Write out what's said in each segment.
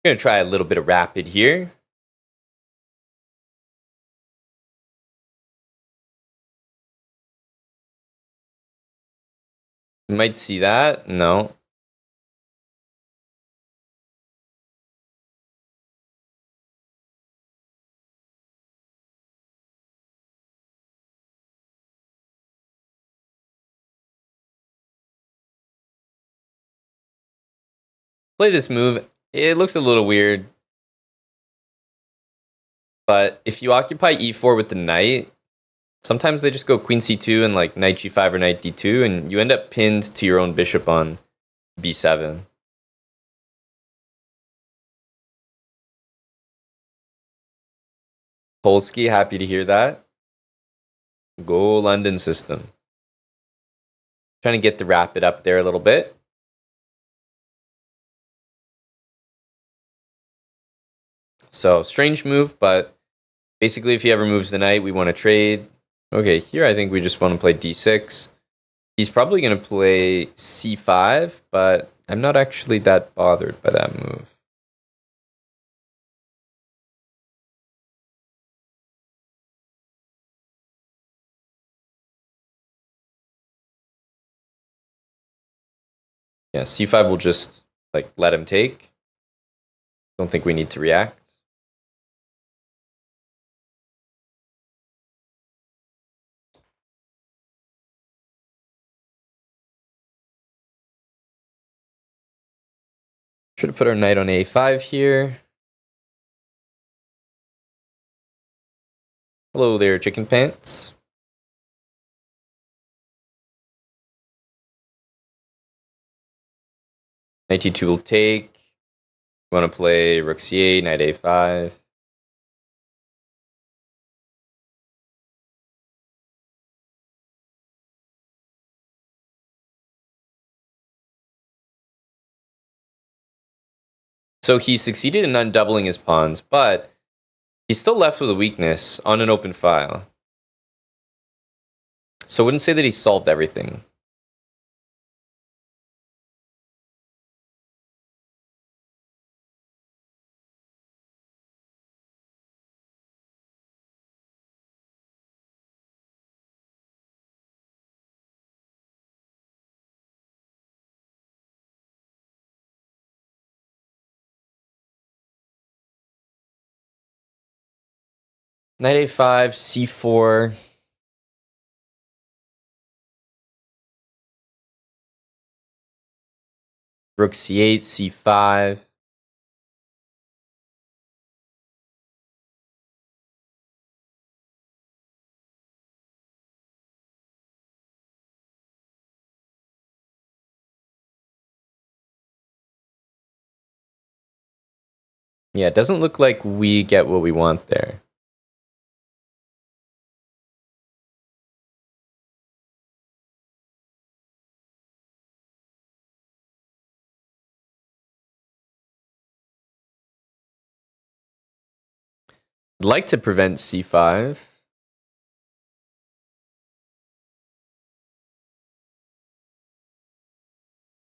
Gonna try a little bit of rapid here. You might see that. No. Play this move. It looks a little weird. But if you occupy e4 with the knight, sometimes they just go queen c2 and like knight g5 or knight d2, and you end up pinned to your own bishop on b7. Polsky, happy to hear that. Go London system. Trying to get the rapid up there a little bit. So strange move, but basically if he ever moves the knight, we want to trade. Okay, here I think we just want to play d6. He's probably going to play c5, but I'm not actually that bothered by that move. Yeah, c5 will just like let him take. Don't think we need to react. Should have put our knight on a5 here. Hello there, chicken pants. Knight d2 will take. We want to play rook c8, knight a5. So he succeeded in undoubling his pawns, but he's still left with a weakness on an open file. So I wouldn't say that he solved everything. Knight a5, c4. Rook c8, c5. Yeah, it doesn't look like we get what we want there. I'd like to prevent c5.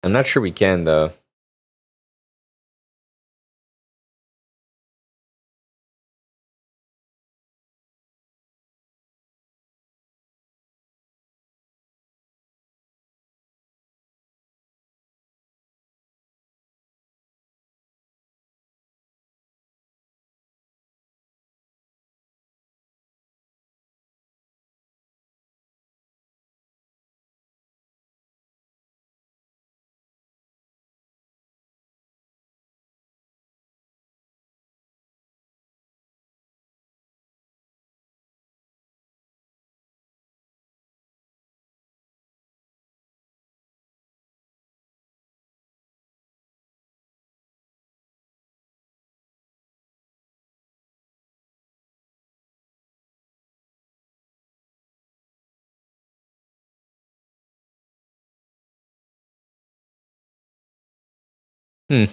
I'm not sure we can, though. Hmm.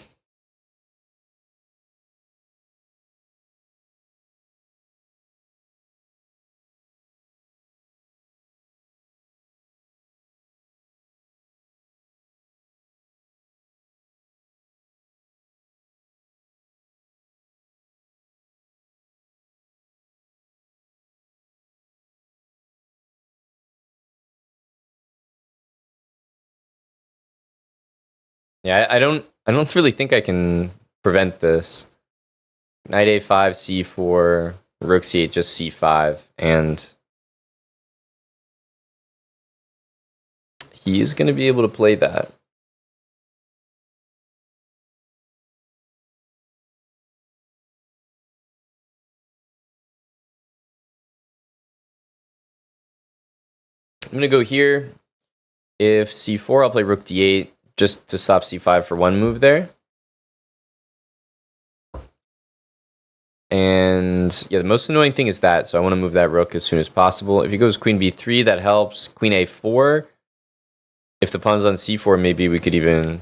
Yeah, I don't really think I can prevent this. Knight a5, c4, rook c8, just c5, and he is going to be able to play that. I'm going to go here. If c4, I'll play rook d8 just to stop c5 for one move there. And yeah, the most annoying thing is that, so I want to move that rook as soon as possible. If he goes queen b3, that helps. Queen a4. If the pawn's on c4, maybe we could even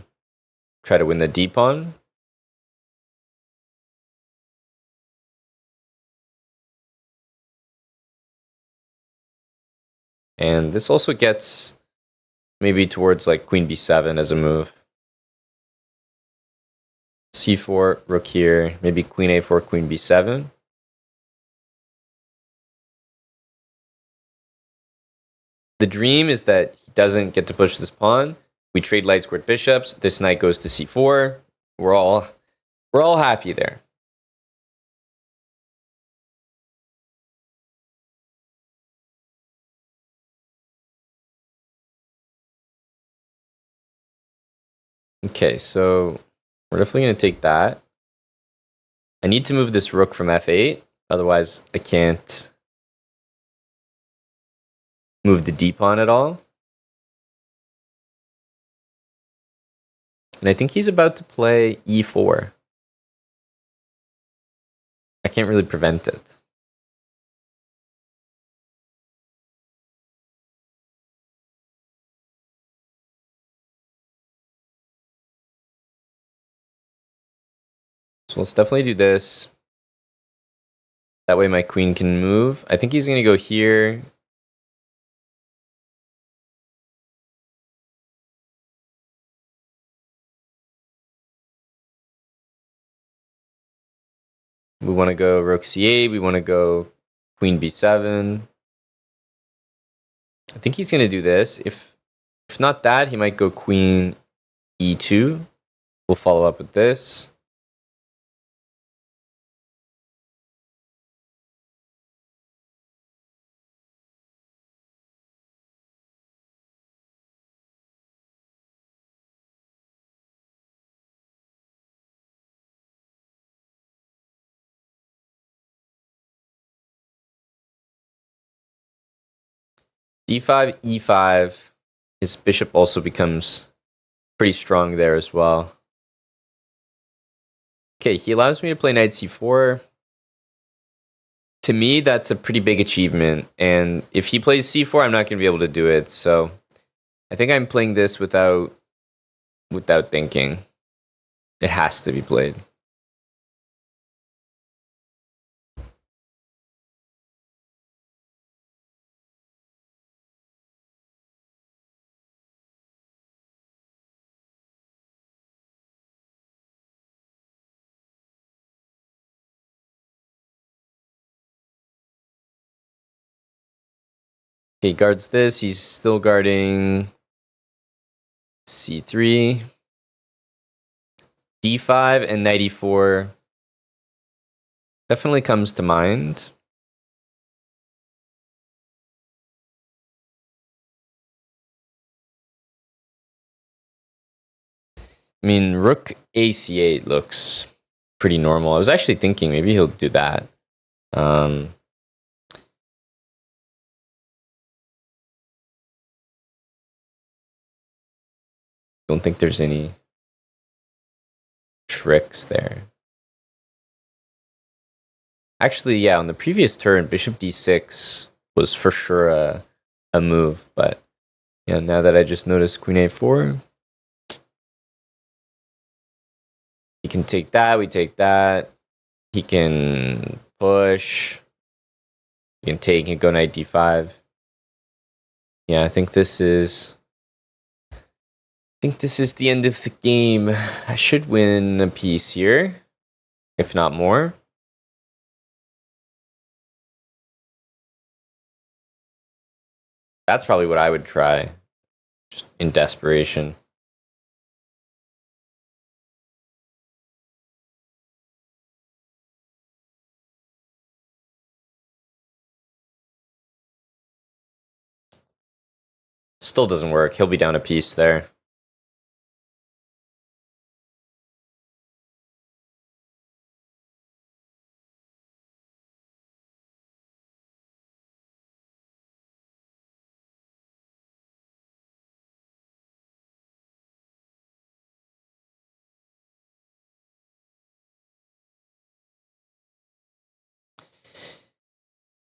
try to win the d pawn. And this also gets maybe towards like queen b7 as a move. c4, rook here, maybe queen a4, queen b7. The dream is that he doesn't get to push this pawn. We trade light squared bishops. This knight goes to c4. We're all happy there. Okay, so we're definitely going to take that. I need to move this rook from f8. Otherwise, I can't move the d pawn at all. And I think he's about to play e4. I can't really prevent it. So let's definitely do this. That way my queen can move. I think he's going to go here. We want to go rook c8. We want to go queen b7. I think he's going to do this. If not that, he might go queen e2. We'll follow up with this. d5, e5. His bishop also becomes pretty strong there as well. Okay, he allows me to play knight c4. To me, that's a pretty big achievement. And if he plays c4, I'm not going to be able to do it. So I think I'm playing this without thinking. It has to be played. Okay, he guards this. He's still guarding c3. d5 and knight e4 definitely comes to mind. I mean, rook ac8 looks pretty normal. I was actually thinking maybe he'll do that. Don't think there's any tricks there. Actually, yeah, on the previous turn, bishop d6 was for sure a move. But yeah, now that I just noticed queen a4, he can take that. We take that. He can push. He can take and go knight d5. Yeah, I think this is the end of the game. I should win a piece here, if not more. That's probably what I would try, just in desperation. Still doesn't work. He'll be down a piece there.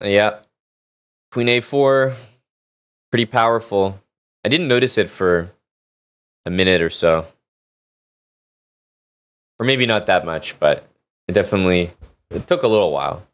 Yeah. Queen a4, pretty powerful. I didn't notice it for a minute or so. Or maybe not that much, but it took a little while.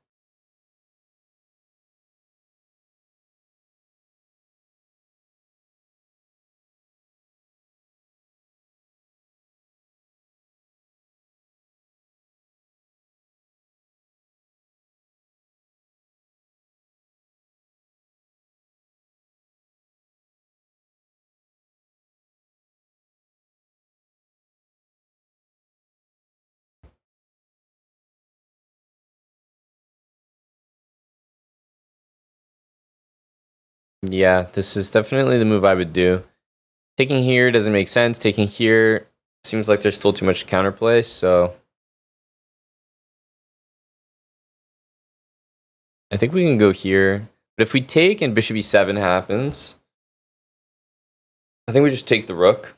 Yeah, this is definitely the move I would do. Taking here doesn't make sense. Taking here seems like there's still too much counterplay, so I think we can go here. But if we take and bishop e7 happens, I think we just take the rook.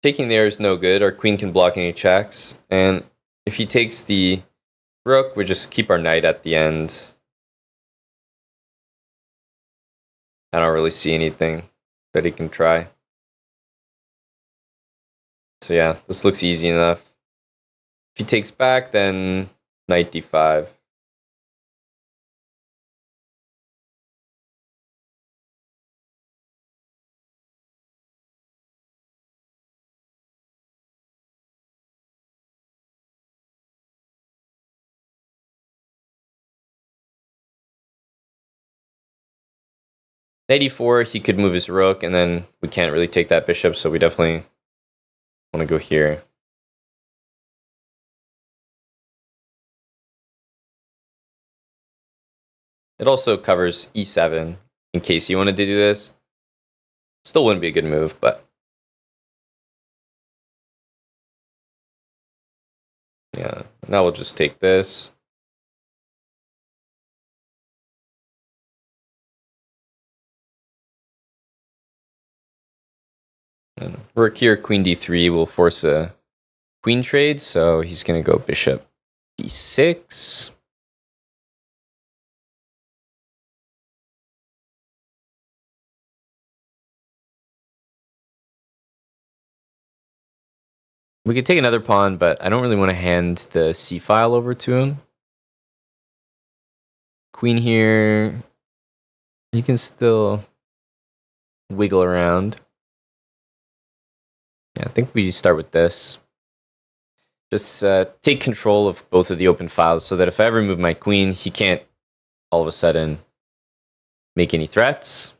Taking there is no good. Our queen can block any checks. And if he takes the rook, we just keep our knight at the end. I don't really see anything that he can try. So yeah, this looks easy enough. If he takes back, then knight d5. Knight e4, he could move his rook, and then we can't really take that bishop, so we definitely want to go here. It also covers e7 in case you wanted to do this. Still wouldn't be a good move, but yeah. Now we'll just take this. And rook here, queen d3 will force a queen trade, so he's going to go bishop d6. We could take another pawn, but I don't really want to hand the c file over to him. Queen here, he can still wiggle around. Yeah, I think we start with this. Just take control of both of the open files so that if I ever move my queen, he can't all of a sudden make any threats.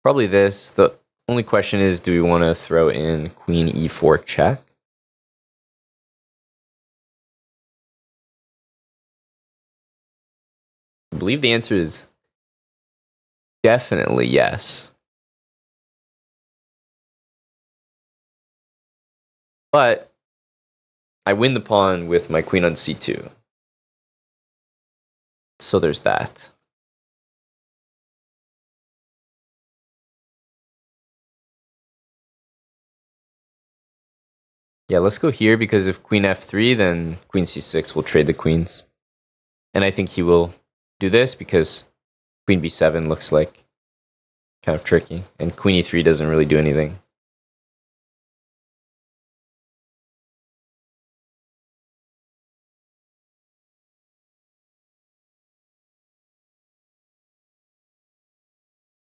Probably this. The only question is, do we want to throw in queen e4 check? I believe the answer is definitely yes. But I win the pawn with my queen on c2. So there's that. Yeah, let's go here because if queen f3, then queen c6 will trade the queens. And I think he will do this because queen b7 looks like kind of tricky. And queen e3 doesn't really do anything.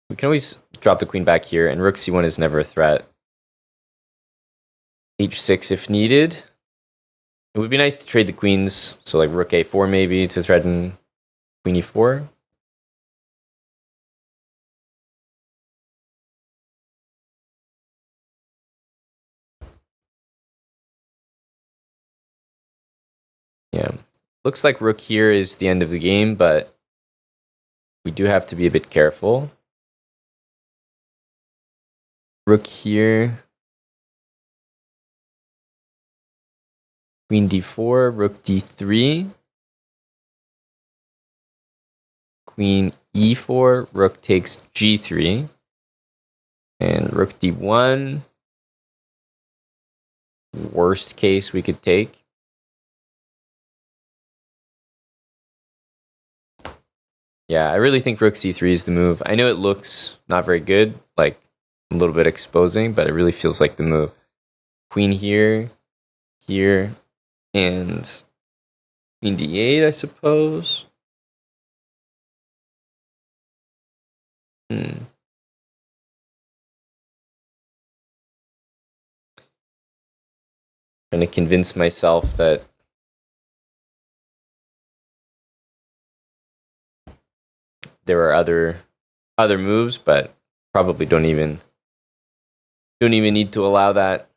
We can always drop the queen back here, and rook c1 is never a threat. h6 if needed. It would be nice to trade the queens, so like rook a4 maybe to threaten queen e4. Yeah. Looks like rook here is the end of the game, but we do have to be a bit careful. Rook here. Queen d4, rook d3. Queen e4, rook takes g3. And rook d1. Worst case we could take. Yeah, I really think rook c3 is the move. I know it looks not very good, like a little bit exposing, but it really feels like the move. Queen here, here, and queen d8, I suppose. Trying to convince myself that there are other moves, but probably don't even need to allow that.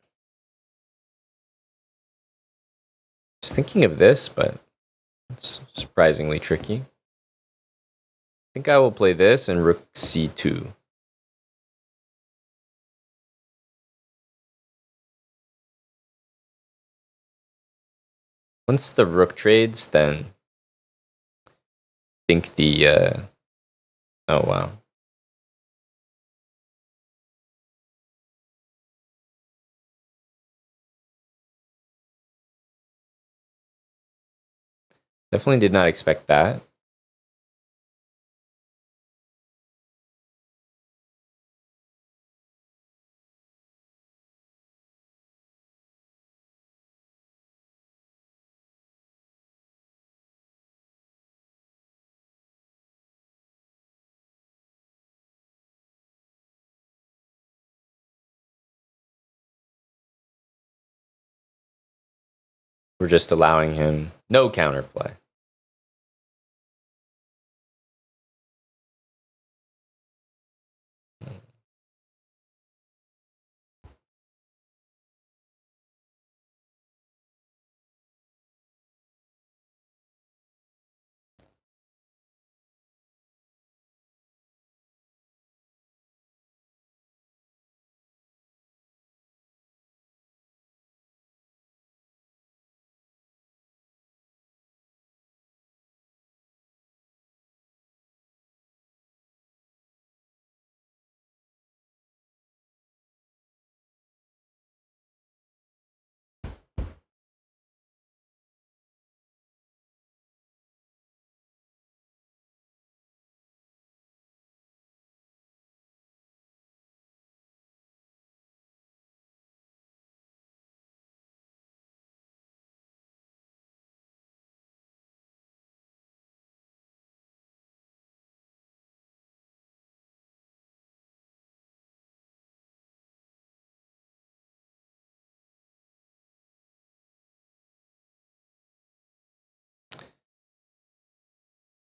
Just thinking of this, but it's surprisingly tricky. I think I will play this and rook c2. Once the rook trades, then I think the oh wow. Definitely did not expect that. We're just allowing him no counterplay.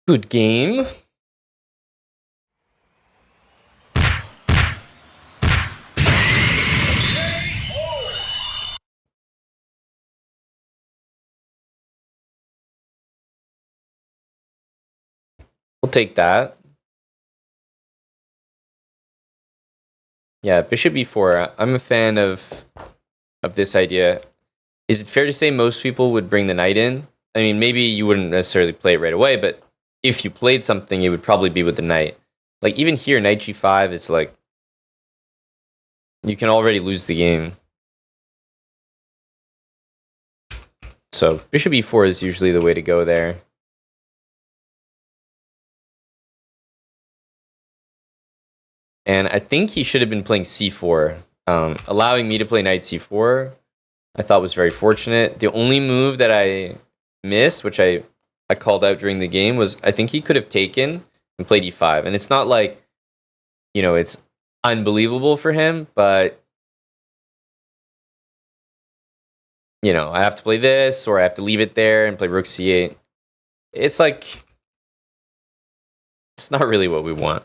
Good game. We'll take that. Yeah, bishop e4. I'm a fan of this idea. Is it fair to say most people would bring the knight in? I mean, maybe you wouldn't necessarily play it right away, but if you played something, it would probably be with the knight. Like, even here, knight g5 is like, you can already lose the game. So bishop e4 is usually the way to go there. And I think he should have been playing c4. Allowing me to play knight c4, I thought was very fortunate. The only move that I missed, which I called out during the game, was I think he could have taken and played e5. And it's not like, it's unbelievable for him, but, I have to play this, or I have to leave it there and play rook c8. It's like, it's not really what we want.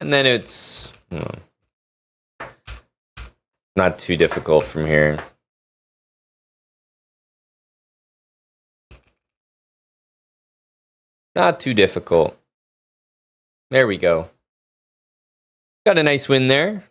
And then it's not too difficult from here. Not too difficult. There we go. Got a nice win there.